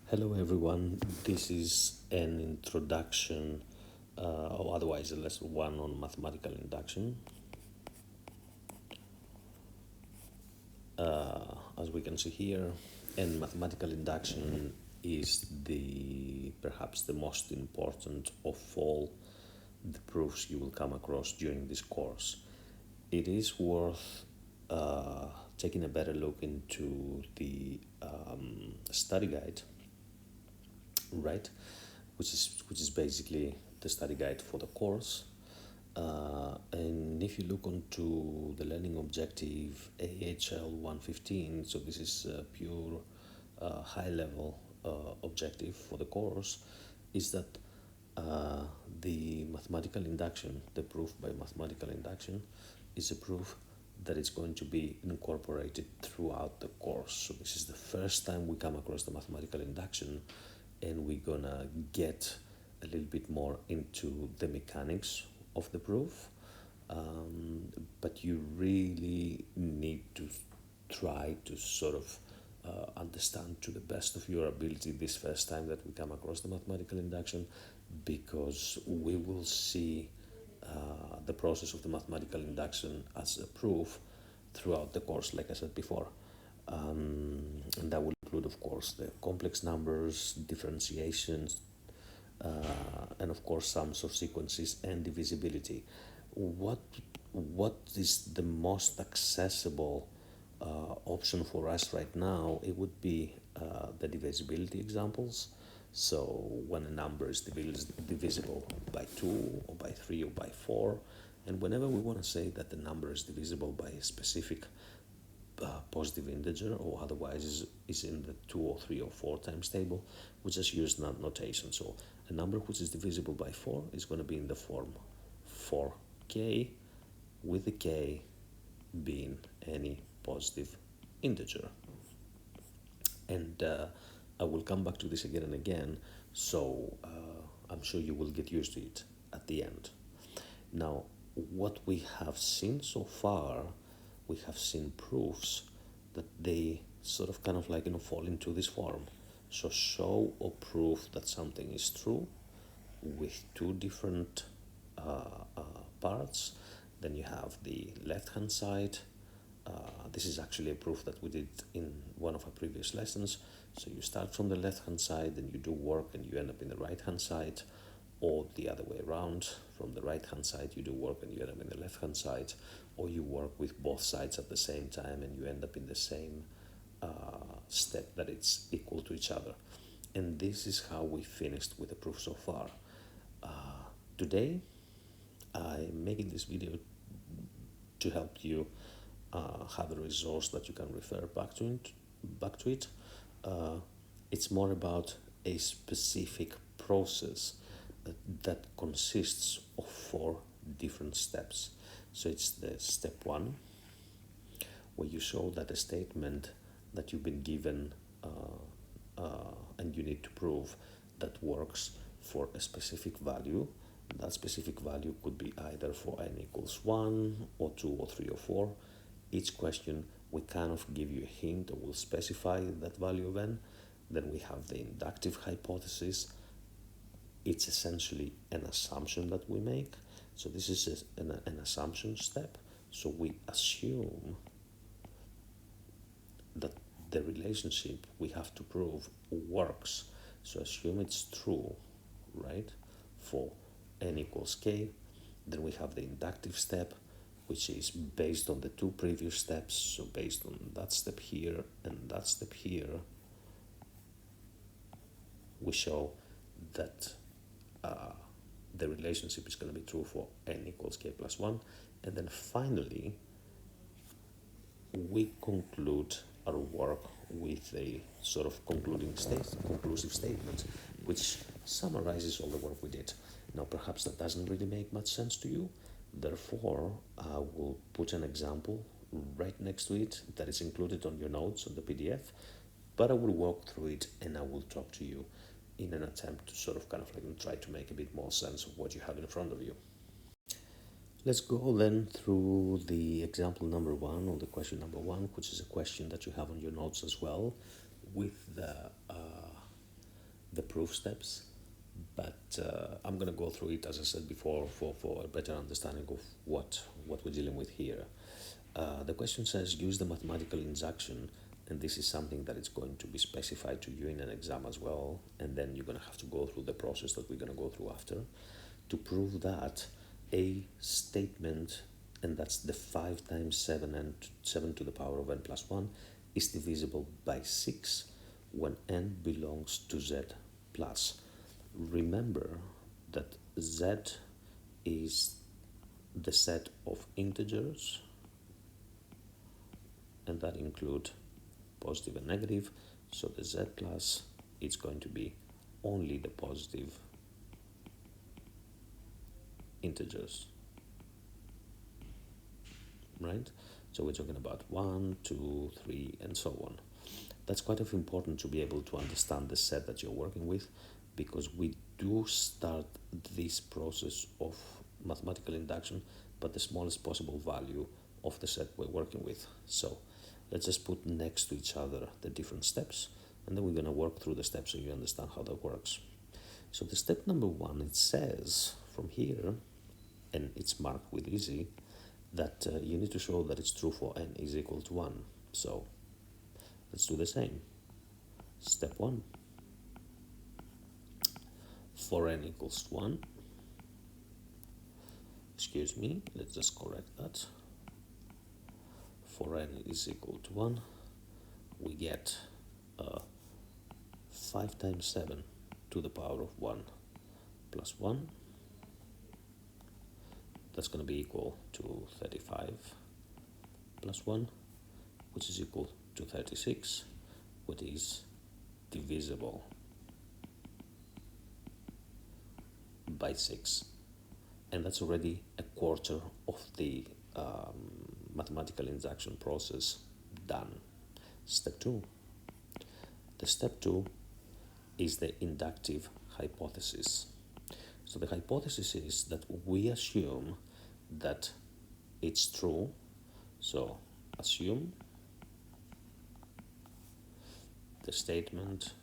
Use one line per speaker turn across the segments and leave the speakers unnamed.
Hello everyone, this is an introduction, or otherwise a lesson one on mathematical induction. As we can see here, and mathematical induction is perhaps the most important of all the proofs you will come across during this course. It is worth taking a better look into the study guide, right? Which is basically the study guide for the course. And if you look onto the learning objective AHL 115, so this is a pure high level objective for the course, is that the mathematical induction, the proof by mathematical induction, is a proof that it's going to be incorporated throughout the course. So this is the first time we come across the mathematical induction, and we're gonna get a little bit more into the mechanics of the proof. But you really need to try to sort of understand to the best of your ability this first time that we come across the mathematical induction, because we will see the process of the mathematical induction as a proof throughout the course, like I said before. And that will include, of course, the complex numbers, differentiations, and of course sums of sequences and divisibility. What is the most accessible option for us right now? It would be the divisibility examples. So when a number is divisible by 2 or by 3 or by 4, and whenever we want to say that the number is divisible by a specific positive integer, or otherwise is in the 2 or 3 or 4 times table, we just use notation. So a number which is divisible by 4 is going to be in the form 4k, with the k being any positive integer. And I will come back to this again and again, so I'm sure you will get used to it at the end. Now, what we have seen so far, we have seen proofs that they sort of kind of like fall into this form. So show or prove that something is true with two different parts. Then you have the left hand side. This is actually a proof that we did in one of our previous lessons. So you start from the left hand side, then you do work and you end up in the right hand side, or the other way around. From the right hand side you do work and you end up in the left hand side, or you work with both sides at the same time and you end up in the same step that it's equal to each other. And this is how we finished with the proof so far. Today I'm making this video to help you have a resource that you can refer back to it. It's more about a specific process that consists of 4 different steps. So it's the step 1, where you show that a statement that you've been given and you need to prove that works for a specific value. That specific value could be either for n equals 1 or 2 or 3 or 4. Each question we kind of give you a hint, or we'll specify that value of n. Then we have the inductive hypothesis. It's essentially an assumption that we make. So this is an assumption step. So we assume that the relationship we have to prove works. So assume it's true, right, for n equals k. Then we have the inductive step, which is based on the 2 previous steps. So based on that step here and that step here, we show that the relationship is going to be true for n equals k plus 1. And then finally, we conclude our work with a sort of conclusive statement, which summarizes all the work we did. Now, perhaps that doesn't really make much sense to you. Therefore, I will put an example right next to it that is included on your notes on the PDF, but I will walk through it and I will talk to you in an attempt to sort of kind of like try to make a bit more sense of what you have in front of you. Let's go then through the example number 1, or the question number 1, which is a question that you have on your notes as well, with the the proof steps, but I'm going to go through it, as I said before, for a better understanding of what we're dealing with here. The question says, use the mathematical induction, and this is something that is going to be specified to you in an exam as well, and then you're going to have to go through the process that we're going to go through after, to prove that a statement, and that's the 5 times 7 and 7 to the power of n plus 1, is divisible by 6 when n belongs to z plus. Remember that z is the set of integers, and that include positive and negative, so the z plus is going to be only the positive integers, right? So we're talking about 1, 2, 3, and so on. That's quite important to be able to understand the set that you're working with, because we do start this process of mathematical induction, but the smallest possible value of the set we're working with. So let's just put next to each other the different steps, and then we're going to work through the steps so you understand how that works. So the step number 1, it says from here, and it's marked with easy, that you need to show that it's true for n is equal to 1. So let's do the same. Step 1. For n equals 1, excuse me, let's just correct that. For n is equal to 1, we get 5 times 7 to the power of 1 plus 1. That's going to be equal to 35 plus 1, which is equal to 36, which is divisible by 6. And that's already a quarter of the mathematical induction process done. Step 2. The step 2 is the inductive hypothesis. So the hypothesis is that we assume that it's true. So assume the statement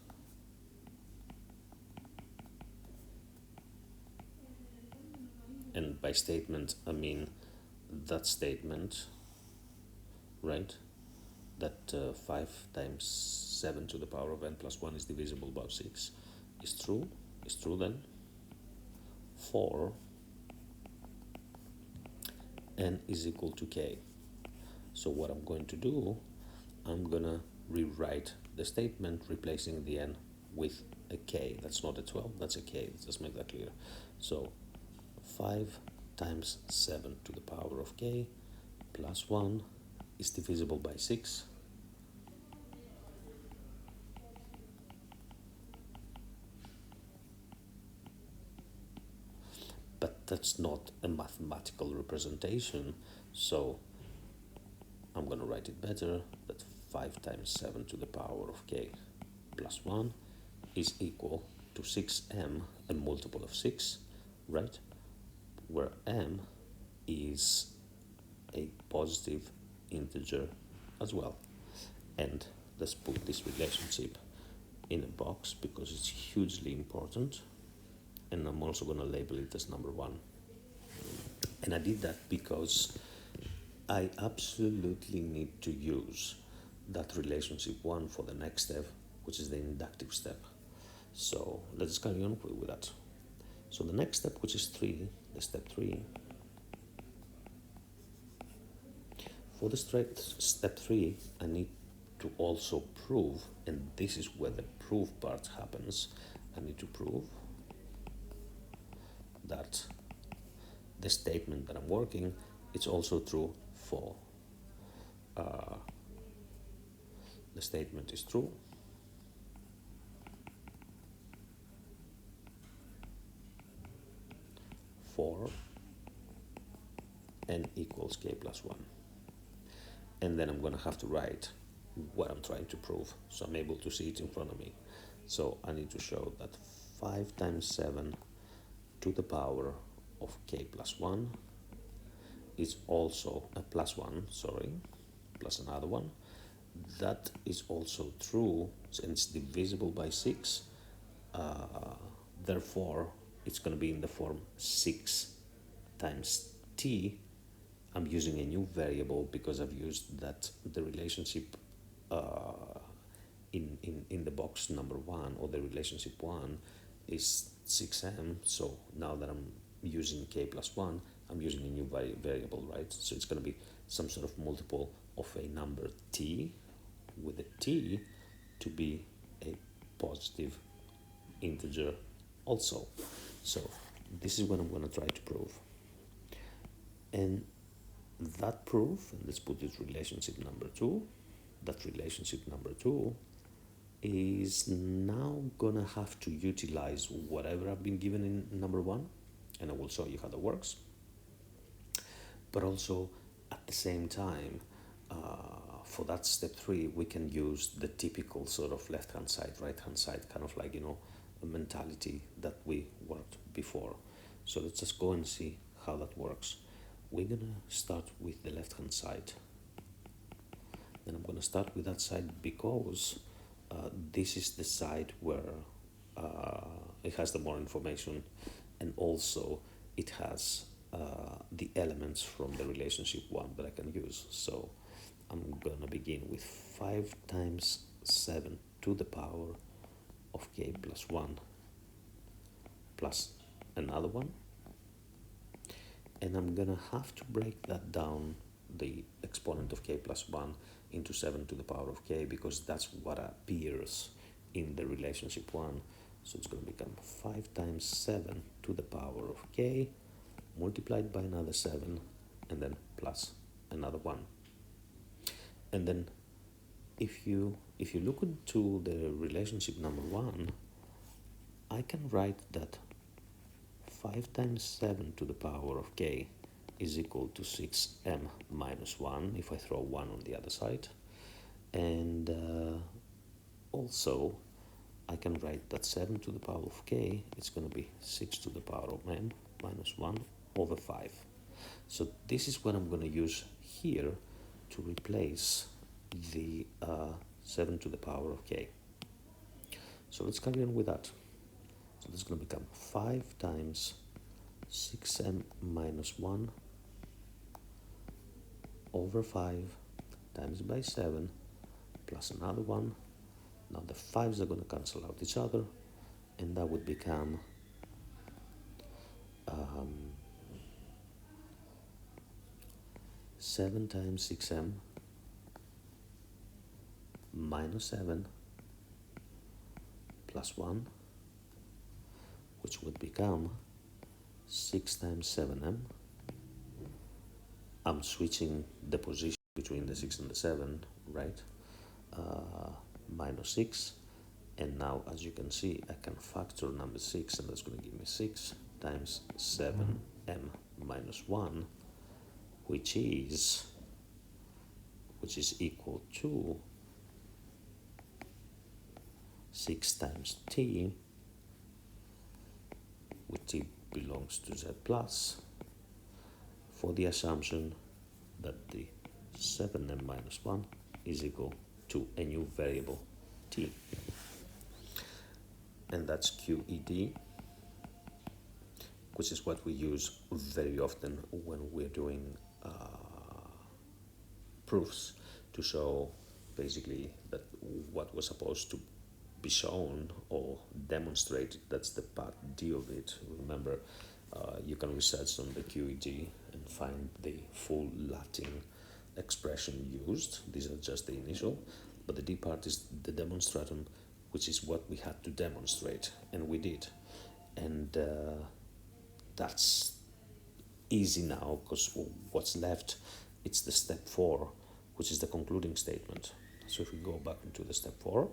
and by statement I mean that statement, right, that 5 times 7 to the power of n plus 1 is divisible by 6 is true. Is true then for n is equal to k. So what I'm going to do, I'm gonna rewrite the statement replacing the n with a k. That's not a 12, that's a k. Let's just make that clear. So 5 times 7 to the power of k plus 1 is divisible by 6. But that's not a mathematical representation, so I'm going to write it better, that 5 times 7 to the power of k plus 1 is equal to 6m, a multiple of 6, right? Where m is a positive integer as well. And let's put this relationship in a box because it's hugely important. And I'm also going to label it as number 1. And I did that because I absolutely need to use that relationship 1 for the next step, which is the inductive step. So let's carry on with that. So the next step, which is 3, the step 3, for the step 3, I need to also prove, and this is where the proof part happens, I need to prove that the statement that I'm working, it's also true for the statement is true for n equals k plus 1. And then I'm going to have to write what I'm trying to prove, so I'm able to see it in front of me. So I need to show that 5 times 7 to the power of k plus 1 is also a plus 1, plus another 1. That is also true, and it's divisible by 6 therefore it's going to be in the form 6 times t. I'm using a new variable because I've used that the relationship in the box number 1, or the relationship 1, is 6m. So now that I'm using k plus 1, I'm using a new variable, right? So it's going to be some sort of multiple of a number t, with a t to be a positive integer also. So this is what I'm going to try to prove. And that proof, and let's put it relationship number 2, that relationship number 2 is now gonna have to utilize whatever I've been given in number 1, and I will show you how that works. But also at the same time, for that step 3, we can use the typical sort of left hand side, right hand side, kind of like, a mentality that we worked before. So let's just go and see how that works. We're gonna start with the left hand side. Then I'm gonna start with that side because this is the side where it has the more information, and also it has the elements from the relationship 1 that I can use. So I'm gonna begin with 5 times 7 to the power of k plus 1 plus another one, and I'm gonna have to break that down, the exponent of k plus 1, into 7 to the power of k, because that's what appears in the relationship 1. So it's going to become 5 times 7 to the power of k multiplied by another 7, and then plus another 1. And then if you look into the relationship number 1, I can write that 5 times 7 to the power of k is equal to 6m minus 1 if I throw 1 on the other side. And also I can write that 7 to the power of k is going to be 6 to the power of m minus 1 over 5. So this is what I'm going to use here to replace the 7 to the power of k. So let's carry on with that. So this is going to become 5 times 6m minus 1 over 5 times by 7 plus another 1. Now the 5s are going to cancel out each other, and that would become 7 times 6m minus 7 plus 1, which would become 6 times 7m. I'm switching the position between the 6 and the 7, right? Minus 6. And now, as you can see, I can factor number 6, and that's going to give me 6 times 7m minus 1, which is equal to 6 times t, where t belongs to z plus, for the assumption that the 7m minus 1 is equal to a new variable t. And that's QED, which is what we use very often when we're doing proofs to show basically that what was supposed to be shown or demonstrated, that's the part D of it. Remember, you can research on the QED and find the full Latin expression used. These are just the initial, but the D part is the demonstratum, which is what we had to demonstrate, and we did. And that's easy now, because what's left, it's the step 4, which is the concluding statement. So if we go back into the step 4,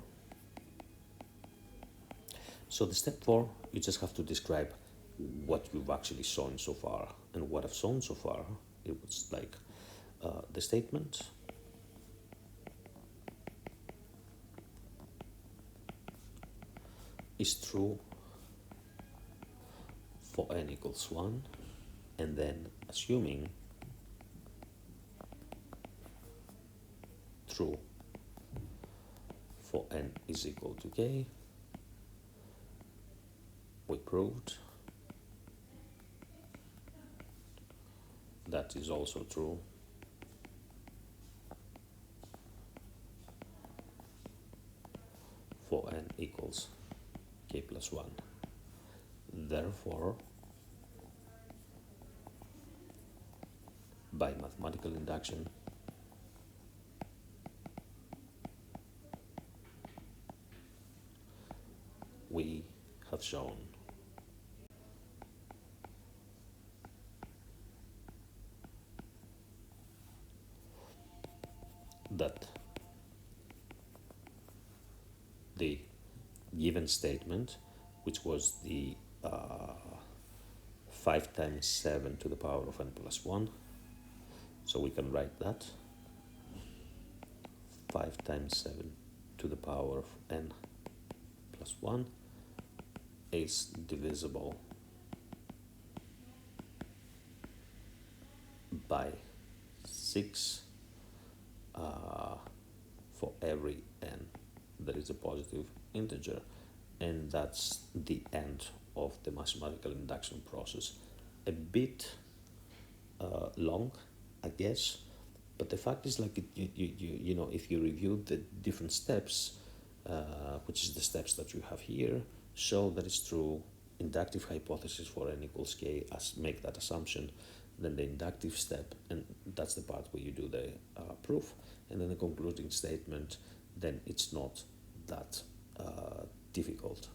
so the step 4, you just have to describe what you've actually shown so far. And what I've shown so far, it was like the statement is true for n equals 1, and then assuming true for n is equal to k, we proved. That is also true. For n equals k plus 1. Therefore, by mathematical induction, we have shown that the given statement, which was the 5 times 7 to the power of n plus 1, so we can write that 5 times 7 to the power of n plus 1 is divisible by 6 for every n that is a positive integer, and that's the end of the mathematical induction process. A bit long, I guess, but the fact is, like, you know, if you review the different steps, which is the steps that you have here, show that it's true. Inductive hypothesis for n equals k, make that assumption, then the inductive step, and that's the part where you do the proof, and then the concluding statement, then it's not that difficult.